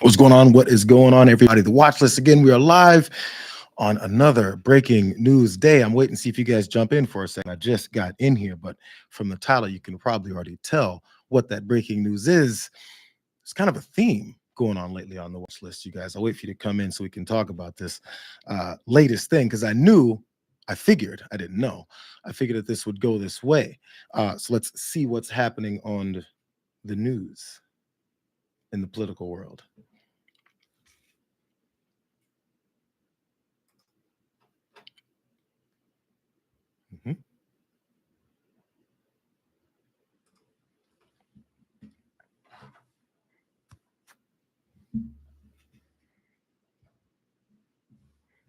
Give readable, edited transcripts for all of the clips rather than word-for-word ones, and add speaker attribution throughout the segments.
Speaker 1: What's going on? What is going on, everybody? The watch list again. We are live on another breaking news day. I'm waiting to see if you guys jump in for a second. I just got in here, but from the title, you can probably already tell what that breaking news is. It's kind of a theme going on lately on the watch list, you guys. I'll wait for you to come in so we can talk about this latest thing because I figured that this would go this way. So let's see what's happening on the news in the political world.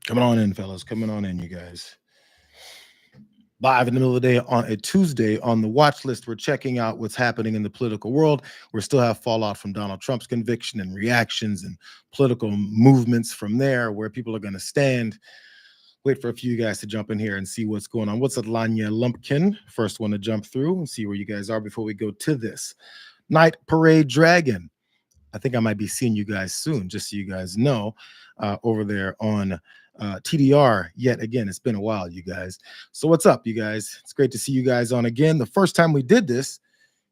Speaker 1: Coming on in, fellas. Coming on in, you guys. Live in the middle of the day on a Tuesday on the watch list, we're checking out what's happening in the political world. We still have fallout from Donald Trump's conviction and reactions and political movements from there, where people are going to stand. Wait for a few guys to jump in here and see what's going on. What's up, Lanya Lumpkin? First one to jump through and see where you guys are before we go to this. Night Parade Dragon. I think I might be seeing you guys soon, just so you guys know, over there on TDR. Yet again, it's been a while, you guys. So what's up, you guys? It's great to see you guys on again. The first time we did this,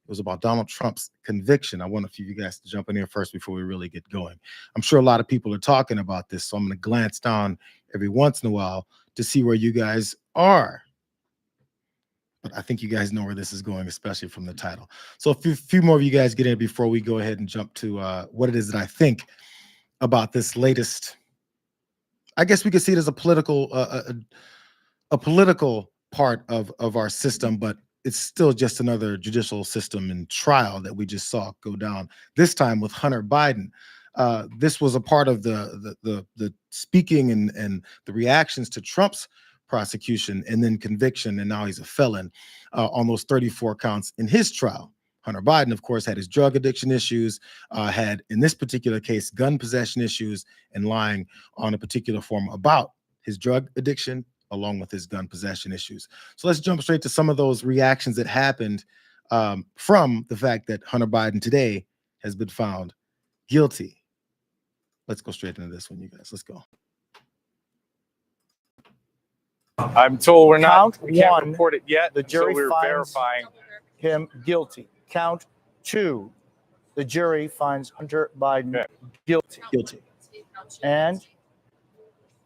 Speaker 1: it was about Donald Trump's conviction. I want a few of you guys to jump in here first before we really get going. I'm sure a lot of people are talking about this, so I'm going to glance down every once in a while to see where you guys are. But I think you guys know where this is going, especially from the title. So a few more of you guys get in before we go ahead and jump to what it is that I think about this latest. I guess we could see it as a political part of our system, but it's still just another judicial system and trial that we just saw go down. This time with Hunter Biden. This was a part of the speaking and the reactions to Trump's prosecution and then conviction, and now he's a felon on those 34 counts in his trial. Hunter Biden, of course, had his drug addiction issues, had, in this particular case, gun possession issues, and lying on a particular form about his drug addiction, along with his gun possession issues. So let's jump straight to some of those reactions that happened from the fact that Hunter Biden today has been found guilty. Let's go straight into this one, you guys. Let's go.
Speaker 2: I'm told we can't
Speaker 3: one,
Speaker 2: report it yet.
Speaker 3: The jury
Speaker 2: so we're
Speaker 3: finds
Speaker 2: verifying
Speaker 3: him guilty. Count 2, the jury finds Hunter Biden guilty. And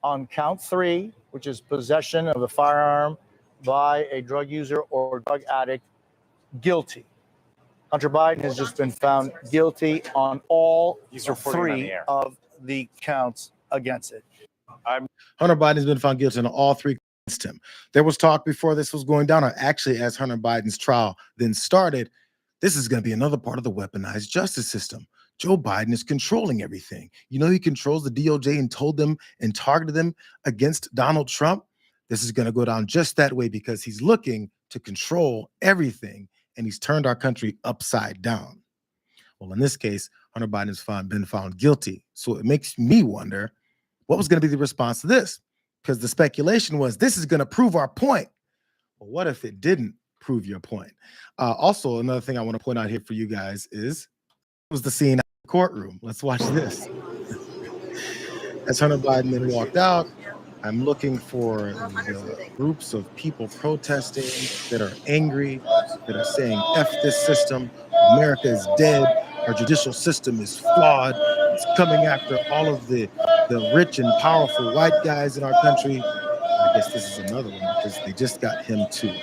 Speaker 3: on count 3, which is possession of a firearm by a drug user or drug addict, guilty. Hunter Biden has just been found guilty on all 3 of the counts against it.
Speaker 1: Hunter Biden has been found guilty on all 3 against him. There was talk before this was going down, or actually as Hunter Biden's trial then started, this is going to be another part of the weaponized justice system. Joe Biden is controlling everything. You know, he controls the DOJ and told them and targeted them against Donald Trump. This is going to go down just that way because he's looking to control everything, and he's turned our country upside down. Well, in this case, Hunter Biden has been found guilty. So it makes me wonder, what was going to be the response to this? Because the speculation was, this is going to prove our point. Well, what if it didn't prove your point? Also, another thing I want to point out here for you guys is, it was the scene at the courtroom. Let's watch this. As Hunter Biden then walked out, I'm looking for the groups of people protesting that are angry, that are saying, F this system, America is dead, our judicial system is flawed, it's coming after all of the rich and powerful white guys in our country. I guess this is another one because they just got him too.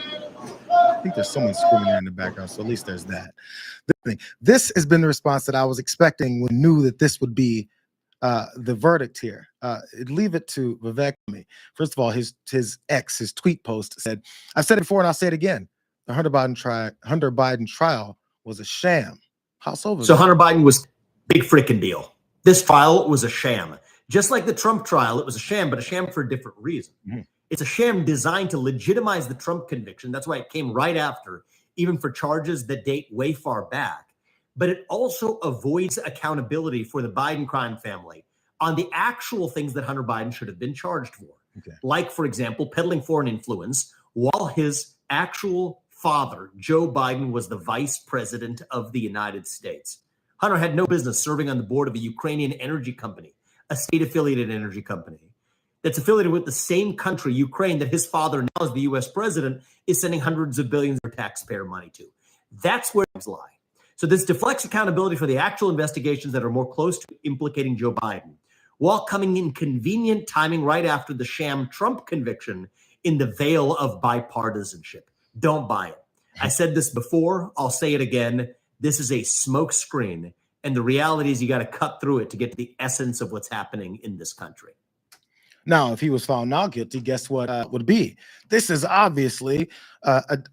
Speaker 1: I think there's someone screaming there in the background, so at least there's that. This has been the response that I was expecting when I knew that this would be the verdict here. Leave it to Vivek. First of all, his tweet post said, I've said it before and I'll say it again. The Hunter Biden trial was a sham. How so?
Speaker 4: So Hunter Biden was a big freaking deal. This trial was a sham. Just like the Trump trial, it was a sham, but a sham for a different reason. Mm-hmm. It's a sham designed to legitimize the Trump conviction. That's why it came right after, even for charges that date way far back. But it also avoids accountability for the Biden crime family on the actual things that Hunter Biden should have been charged for. Okay. Like, for example, peddling foreign influence while his actual father, Joe Biden, was the vice president of the United States. Hunter had no business serving on the board of a Ukrainian energy company, a state-affiliated energy company that's affiliated with the same country, Ukraine, that his father, now as the U.S. president, is sending hundreds of billions of taxpayer money to. That's where things lie. So this deflects accountability for the actual investigations that are more close to implicating Joe Biden, while coming in convenient timing right after the sham Trump conviction in the veil of bipartisanship. Don't buy it. I said this before, I'll say it again. This is a smoke screen, and the reality is you got to cut through it to get to the essence of what's happening in this country.
Speaker 1: Now, if he was found not guilty, guess what would be? This is obviously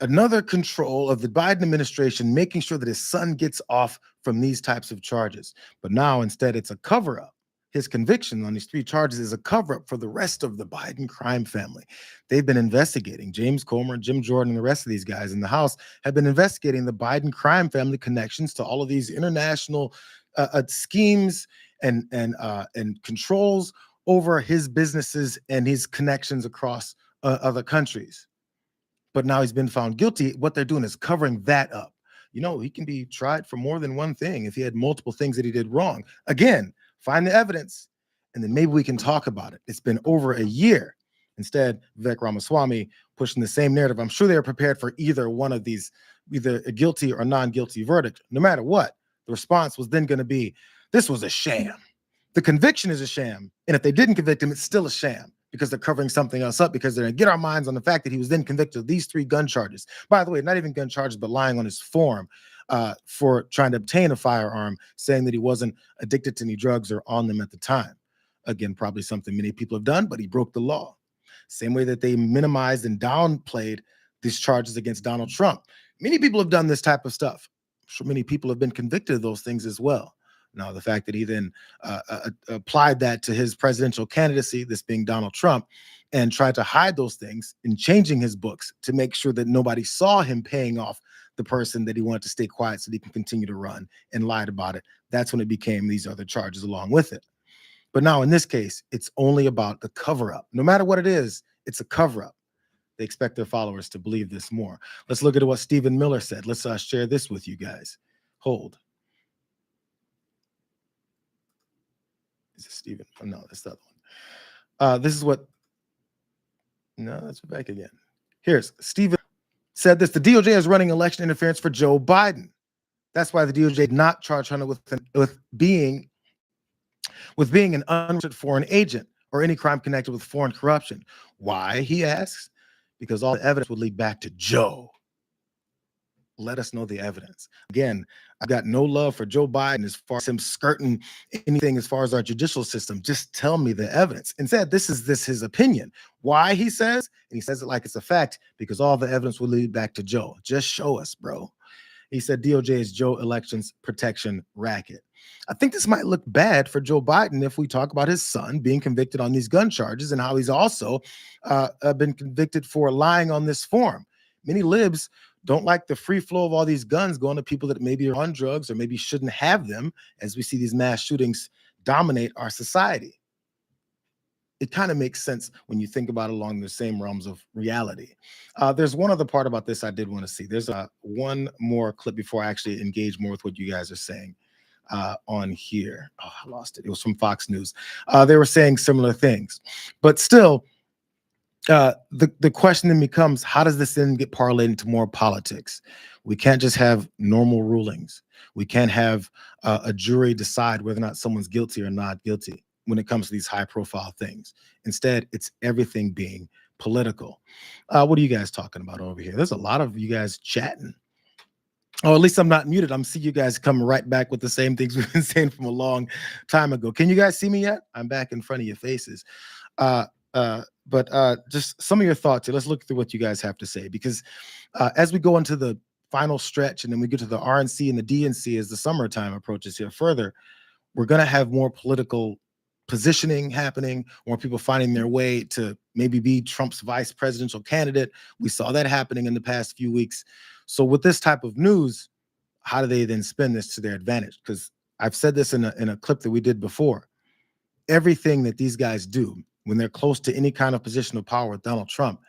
Speaker 1: another control of the Biden administration, making sure that his son gets off from these types of charges. But now, instead, it's a cover-up. His conviction on these 3 charges is a cover-up for the rest of the Biden crime family. They've been investigating. James Comer, Jim Jordan, and the rest of these guys in the House have been investigating the Biden crime family connections to all of these international schemes and controls over his businesses and his connections across other countries. But now he's been found guilty. What they're doing is covering that up. You know, he can be tried for more than one thing if he had multiple things that he did wrong. Again, find the evidence, and then maybe we can talk about it. It's been over a year. Instead, Vivek Ramaswamy pushing the same narrative. I'm sure they were prepared for either one of these, either a guilty or non-guilty verdict. No matter what, the response was then going to be, this was a sham. The conviction is a sham. And if they didn't convict him, it's still a sham because they're covering something else up, because they're going to get our minds on the fact that he was then convicted of these 3 gun charges. By the way, not even gun charges, but lying on his form for trying to obtain a firearm, saying that he wasn't addicted to any drugs or on them at the time. Again, probably something many people have done, but he broke the law. Same way that they minimized and downplayed these charges against Donald Trump. Many people have done this type of stuff. I'm sure many people have been convicted of those things as well. Now, the fact that he then applied that to his presidential candidacy, this being Donald Trump, and tried to hide those things in changing his books to make sure that nobody saw him paying off the person that he wanted to stay quiet so that he can continue to run, and lied about it. That's when it became these other charges along with it. But now in this case, it's only about the cover-up. No matter what it is, it's a cover-up. They expect their followers to believe this more. Let's look at what Stephen Miller said. Let's share this with you guys. Hold. Is it Stephen? Oh, no, that's the other one. This is what. No, that's back again. Here's Stephen said this. The DOJ is running election interference for Joe Biden. That's why the DOJ did not charge Hunter with being an unregistered foreign agent or any crime connected with foreign corruption. Why, he asks? Because all the evidence would lead back to Joe. Let us know the evidence. Again, I've got no love for Joe Biden as far as him skirting anything as far as our judicial system. Just tell me the evidence. Instead, this is his opinion. Why, he says, and he says it like it's a fact, because all the evidence will lead back to Joe. Just show us, bro. He said DOJ is Joe elections protection racket. I think this might look bad for Joe Biden if we talk about his son being convicted on these gun charges and how he's also been convicted for lying on this form. Many libs don't like the free flow of all these guns going to people that maybe are on drugs or maybe shouldn't have them, as we see these mass shootings dominate our society. It kind of makes sense when you think about it along the same realms of reality. There's one other part about this I did want to see. There's one more clip before I actually engage more with what you guys are saying on here. Oh, I lost it. It was from Fox News. They were saying similar things, but still, the question then becomes, how does this then get parlayed into more politics? We can't just have normal rulings. We can't have a jury decide whether or not someone's guilty or not guilty when it comes to these high profile things. Instead, it's everything being political. What are you guys talking about over here? There's a lot of you guys chatting. Oh, at least I'm not muted. I'm seeing you guys coming right back with the same things we've been saying from a long time ago. Can you guys see me yet? I'm back in front of your faces. But just some of your thoughts here. Let's look through what you guys have to say, because as we go into the final stretch and then we get to the RNC and the DNC as the summertime approaches here further, we're going to have more political positioning happening, more people finding their way to maybe be Trump's vice presidential candidate. We saw that happening in the past few weeks. So with this type of news, how do they then spin this to their advantage? Because I've said this in a clip that we did before. Everything that these guys do when they're close to any kind of position of power with Donald Trump,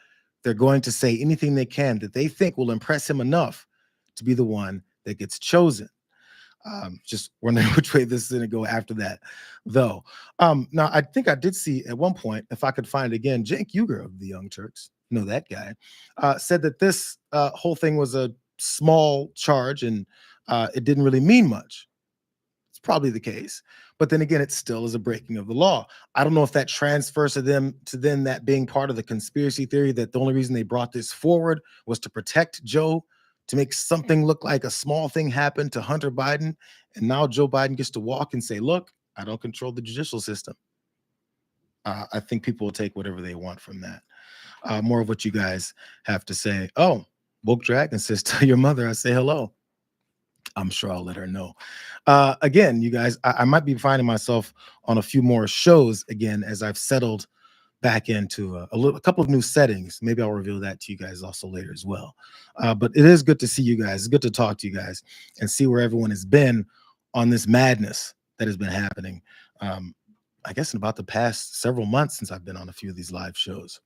Speaker 1: they're going to say anything they can that they think will impress him enough to be the one that gets chosen. Just wondering which way this is going to go after that, though. Now, I think I did see at one point, if I could find it again, Cenk Uygur of the Young Turks, you know that guy, said that this whole thing was a small charge and it didn't really mean much. It's probably the case, but then again, it still is a breaking of the law. I don't know if that transfers to them that being part of the conspiracy theory that the only reason they brought this forward was to protect Joe, to make something look like a small thing happened to Hunter Biden, and now Joe Biden gets to walk and say, "Look, I don't control the judicial system." I think people will take whatever they want from that. More of what you guys have to say. Oh, Woke Dragon says, "Tell your mother I say hello." I'm sure I'll let her know. Again, you guys, I might be finding myself on a few more shows again as I've settled back into a couple of new settings. Maybe I'll reveal that to you guys also later as well. But it is good to see you guys. It's good to talk to you guys and see where everyone has been on this madness that has been happening. I guess in about the past several months since I've been on a few of these live shows.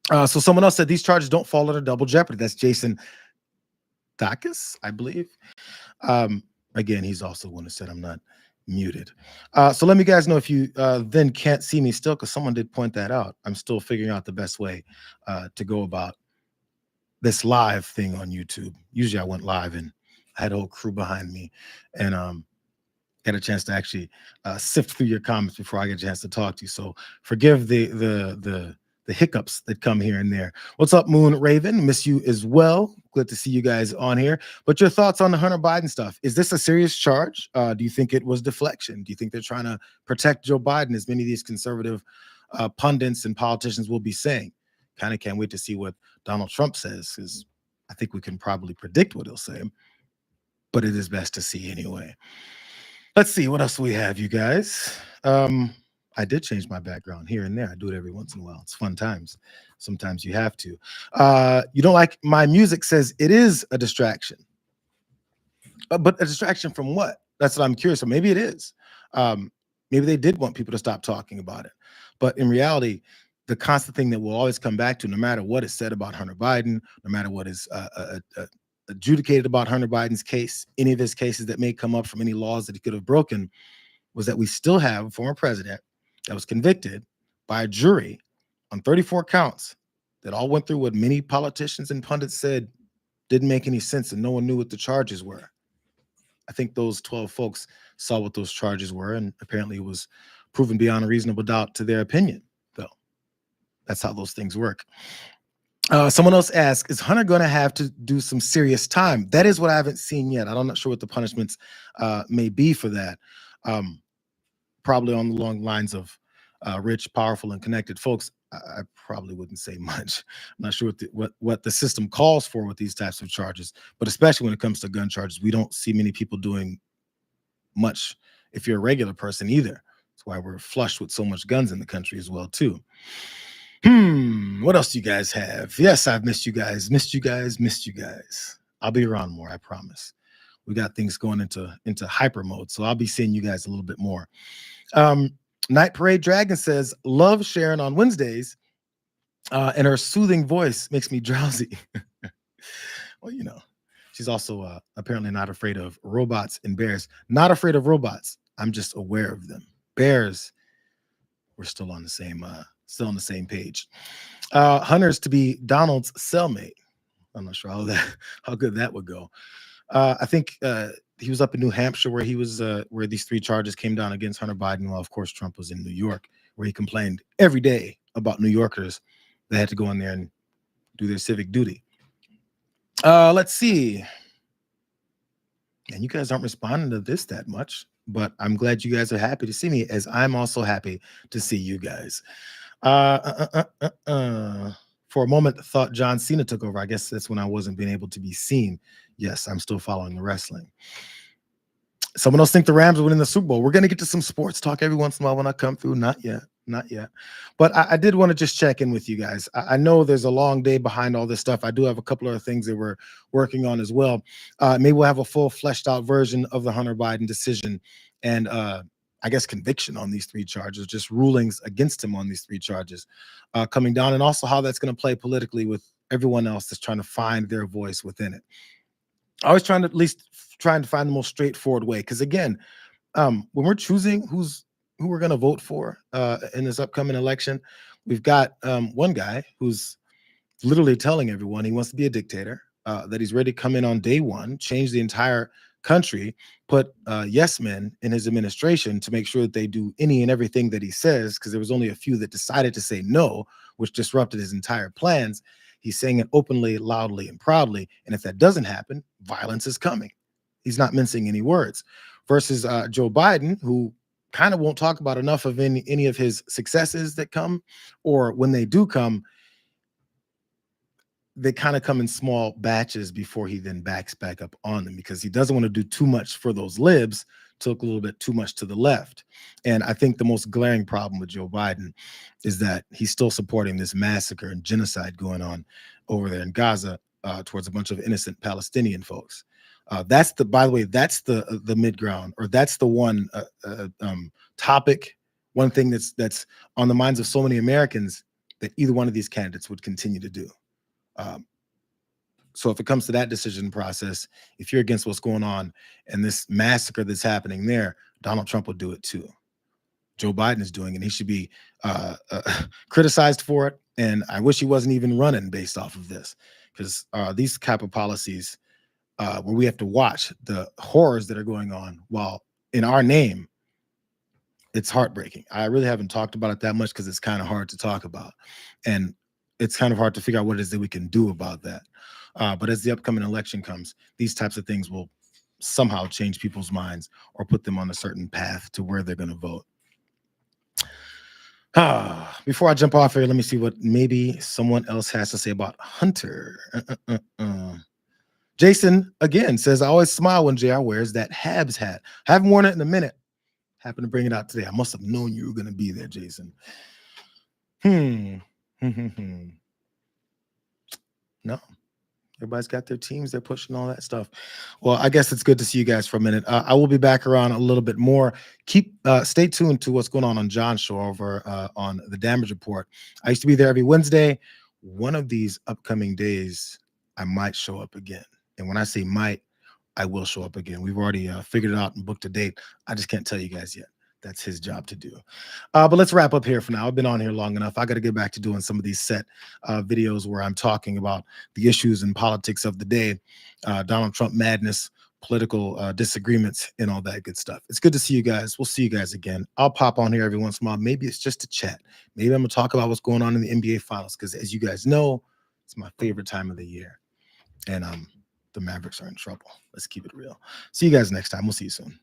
Speaker 1: So someone else said these charges don't fall under double jeopardy. That's Jason Dacus, I believe. Again, he's also one who said I'm not muted. So let me guys know if you then can't see me still, because someone did point that out. I'm still figuring out the best way to go about this live thing on YouTube. Usually I went live and I had a whole crew behind me and get a chance to actually sift through your comments before I get a chance to talk to you. So forgive the hiccups that come here and there. What's up, Moon Raven? Miss you as well. Good to see you guys on here. But your thoughts on the Hunter Biden stuff? Is this a serious charge? Do you think it was deflection? Do you think they're trying to protect Joe Biden, as many of these conservative pundits and politicians will be saying? Kind of can't wait to see what Donald Trump says, because I think we can probably predict what he'll say, but it is best to see anyway. Let's see what else we have, you guys. I did change my background here and there. I do it every once in a while. It's fun times. Sometimes you have to. You don't like my music, says it is a distraction. But a distraction from what? That's what I'm curious. So maybe it is. Maybe they did want people to stop talking about it. But in reality, the constant thing that we'll always come back to, no matter what is said about Hunter Biden, no matter what is adjudicated about Hunter Biden's case, any of his cases that may come up from any laws that he could have broken, was that we still have a former president that was convicted by a jury on 34 counts that all went through what many politicians and pundits said didn't make any sense and no one knew what the charges were. I think those 12 folks saw what those charges were, and apparently it was proven beyond a reasonable doubt to their opinion, though. That's how those things work. Someone else asked, is Hunter going to have to do some serious time? That is what I haven't seen yet. I'm not sure what the punishments may be for that. Probably on the long lines of rich, powerful, and connected folks. I probably wouldn't say much. I'm not sure what the system calls for with these types of charges, but especially when it comes to gun charges, we don't see many people doing much if you're a regular person either. That's why we're flush with so much guns in the country as well, too. What else do you guys have? Yes, I've missed you guys. Missed you guys. I'll be around more, I promise. We got things going into hyper mode, so I'll be seeing you guys a little bit more. Night Parade Dragon says, love Sharon on Wednesdays, and her soothing voice makes me drowsy. Well, you know, she's also apparently not afraid of robots and bears. Not afraid of robots. I'm just aware of them. Bears, we're still on the same page. Hunter's to be Donald's cellmate. I'm not sure how good that would go. I think he was up in New Hampshire where he was where these 3 charges came down against Hunter Biden. While of course Trump was in New York, where he complained every day about New Yorkers that had to go in there and do their civic duty. Let's see. And you guys aren't responding to this that much, but I'm glad you guys are happy to see me, as I'm also happy to see you guys. For a moment, thought John Cena took over. I guess that's when I wasn't being able to be seen. Yes, I'm still following the wrestling. Someone else think the Rams will win the Super Bowl. We're going to get to some sports talk every once in a while when I come through. Not yet. But I did want to just check in with you guys. I know there's a long day behind all this stuff. I do have a couple of things that we're working on as well. Maybe we'll have a full fleshed out version of the Hunter Biden decision and I guess conviction on these 3 charges, just rulings against him on these 3 charges coming down, and also how that's going to play politically with everyone else that's trying to find their voice within it. Always trying to trying to find the most straightforward way. Because again, when we're choosing who we're going to vote for in this upcoming election, we've got one guy who's literally telling everyone he wants to be a dictator, that he's ready to come in on day one, change the entire country, put yes men in his administration to make sure that they do any and everything that he says, because there was only a few that decided to say no, which disrupted his entire plans. He's saying it openly, loudly, and proudly. And if that doesn't happen, violence is coming. He's not mincing any words. Versus Joe Biden, who kind of won't talk about enough of any of his successes that come, or when they do come, they kind of come in small batches before he then backs back up on them, because he doesn't want to do too much for those libs, took a little bit too much to the left. And I think the most glaring problem with Joe Biden is that he's still supporting this massacre and genocide going on over there in Gaza towards a bunch of innocent Palestinian folks. That's by the way, that's the mid ground, or that's the one topic, one thing that's on the minds of so many Americans that either one of these candidates would continue to do. So if it comes to that decision process, if you're against what's going on and this massacre that's happening there, Donald Trump will do it too. Joe Biden is doing it. He should be criticized for it. And I wish he wasn't even running based off of this, because these type of policies where we have to watch the horrors that are going on while in our name, it's heartbreaking. I really haven't talked about it that much because it's kind of hard to talk about. And it's kind of hard to figure out what it is that we can do about that. But as the upcoming election comes, these types of things will somehow change people's minds or put them on a certain path to where they're going to vote. Before I jump off here, let me see what maybe someone else has to say about Hunter. Jason, again, says, I always smile when JR wears that Habs hat. I haven't worn it in a minute. Happened to bring it out today. I must have known you were going to be there, Jason. No. Everybody's got their teams. They're pushing all that stuff. Well, I guess it's good to see you guys for a minute. I will be back around a little bit more. Stay tuned to what's going on John's show over on the Damage Report. I used to be there every Wednesday. One of these upcoming days, I might show up again. And when I say might, I will show up again. We've already figured it out and booked a date. I just can't tell you guys yet. That's his job to do. But let's wrap up here for now. I've been on here long enough. I got to get back to doing some of these set videos where I'm talking about the issues and politics of the day, Donald Trump madness, political disagreements, and all that good stuff. It's good to see you guys. We'll see you guys again. I'll pop on here every once in a while. Maybe it's just a chat. Maybe I'm going to talk about what's going on in the NBA Finals, because as you guys know, it's my favorite time of the year. And the Mavericks are in trouble. Let's keep it real. See you guys next time. We'll see you soon.